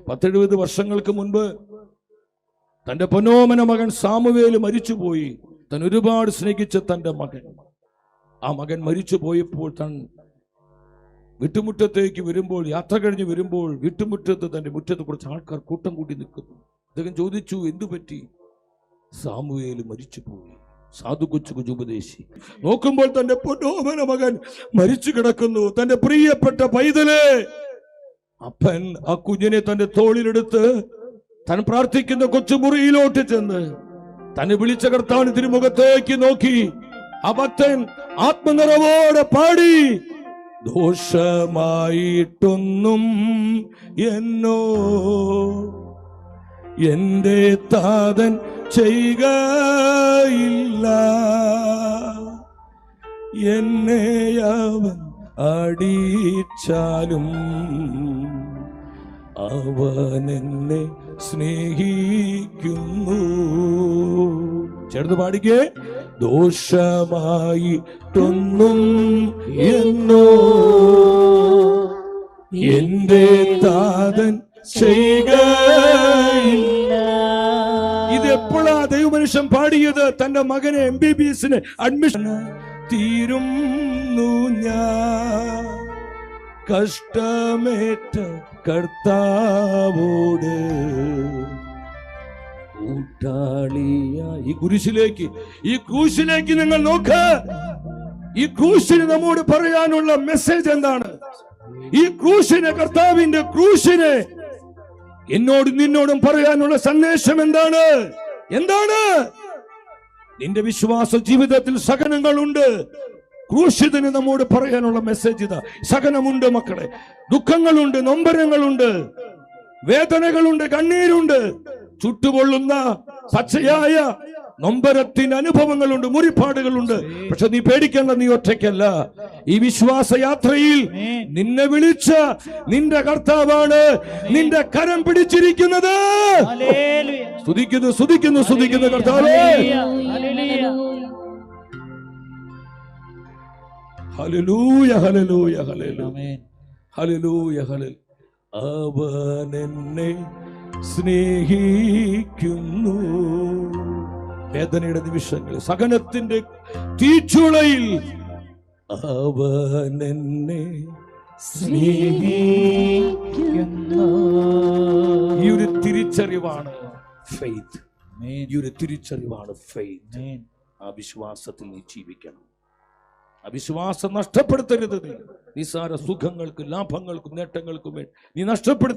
10-70 വർഷങ്ങൾക്ക് മുൻപ് തന്റെ പൊന്നോമന മകൻ സാമുവേൽ മരിച്ചുപോയി. താൻ ഒരുപാട് സ്നേഹിച്ച തന്റെ മകൻ, ആ മകൻ മരിച്ചു പോയപ്പോൾ താൻ വീട്ടുമുറ്റത്തേക്ക് വരുമ്പോൾ, യാത്ര കഴിഞ്ഞ് വരുമ്പോൾ വീട്ടുമുറ്റത്ത് തന്റെ മുറ്റത്ത് കുറച്ച് ആൾക്കാർ കൂട്ടം കൂട്ടി നിൽക്കുന്നു. അദ്ദേഹം ചോദിച്ചു, എന്തു പറ്റി? സാമുവേൽ മരിച്ചുപോയി. സാധു കൊച്ചു ഉപദേശി നോക്കുമ്പോൾ തന്റെ പൊന്നോമന മകൻ മരിച്ചു കിടക്കുന്നു. തന്റെ പ്രിയപ്പെട്ട പൈതലെ, അപ്പൻ ആ കുഞ്ഞിനെ തന്റെ തോളിലെടുത്ത് താൻ പ്രാർത്ഥിക്കുന്ന കൊച്ചുമുറിയിലോട്ട് ചെന്ന് തന്നെ വിളിച്ച കർത്താവിന്റെ തിരുമുഖത്തേക്ക് നോക്കി ആ ഭക്തൻ ആത്മനിറവോടെ പാടി, ദോഷമായിട്ടൊന്നും എന്നോ എന്റെ താതൻ ചെയ്യുകയില്ല, എന്നെ അവൻ അടിച്ചാലും അവൻ എന്നെ സ്നേഹിക്കുന്നു. ചേർന്ന് പാടിക്കേ, ദോഷമായിട്ടൊന്നും എന്നോ എന്റെ താതൻ ചെയ്യുകയില്ല. ഇത് എപ്പോഴാ ദൈവമനുഷ്യൻ പാടിയത്? തന്റെ മകനെ MBBS അഡ്മിഷൻ തീരുന്നു ഞാൻ കഷ്ടമേറ്റ കർത്താവോട് കൂട്ടാളിയ. ഈ ക്രൂശിലേക്ക് നിങ്ങൾ നോക്ക്. ഈ ക്രൂശിന് നമ്മോട് പറയാനുള്ള മെസ്സേജ് എന്താണ്? ഈ ക്രൂശിന്, കർത്താവിന്റെ ക്രൂശിന് എന്നോടും നിന്നോടും പറയാനുള്ള സന്ദേശം എന്താണ്? നിന്റെ വിശ്വാസ ജീവിതത്തിൽ സഹനങ്ങളുണ്ട്. ക്രൂശിതന് നമ്മോട് പറയാനുള്ള മെസ്സേജ് ഇതാ. സഹനമുണ്ട് മക്കളെ, ദുഃഖങ്ങളുണ്ട്, നൊമ്പരങ്ങളുണ്ട്, വേദനകളുണ്ട്, കണ്ണീരുണ്ട്, ചുട്ടുപൊള്ളുന്ന പച്ചയായ നൊമ്പരത്തിന് അനുഭവങ്ങളുണ്ട്, മുറിപ്പാടുകളുണ്ട്. പക്ഷെ നീ പേടിക്കേണ്ട, നീ ഒറ്റയ്ക്കല്ല. ഈ വിശ്വാസ യാത്രയിൽ നിന്നെ വിളിച്ച നിന്റെ കർത്താവാണ് നിന്റെ കരം പിടിച്ചിരിക്കുന്നത്. സ്തുതിക്കുന്നു കർത്താവേ. Hallelujah, hallelujah, hallelujah, hallelujah. അവൻ എന്നെ സ്നേഹിക്കുന്നു. വേദനയുടെ നിമിഷങ്ങളിൽ, സഹനത്തിന്റെ തീച്ചുളയിൽ അവൻ എന്നെ സ്നേഹിക്കുന്നു. ഈ ഒരു തിരിച്ചറിവാണ് ഫെയ്ത്ത്. ഈ ഒരു തിരിച്ചറിവാണ് ഫെയ്ത്ത്. ആ വിശ്വാസത്തിൽ നീ ജീവിക്കണം. ആ വിശ്വാസം നഷ്ടപ്പെടുത്തരുത്. നീ നിസ്സാര സുഖങ്ങൾക്കും ലാഭങ്ങൾക്കും നേട്ടങ്ങൾക്കും നീ നഷ്ടപ്പെടുത്ത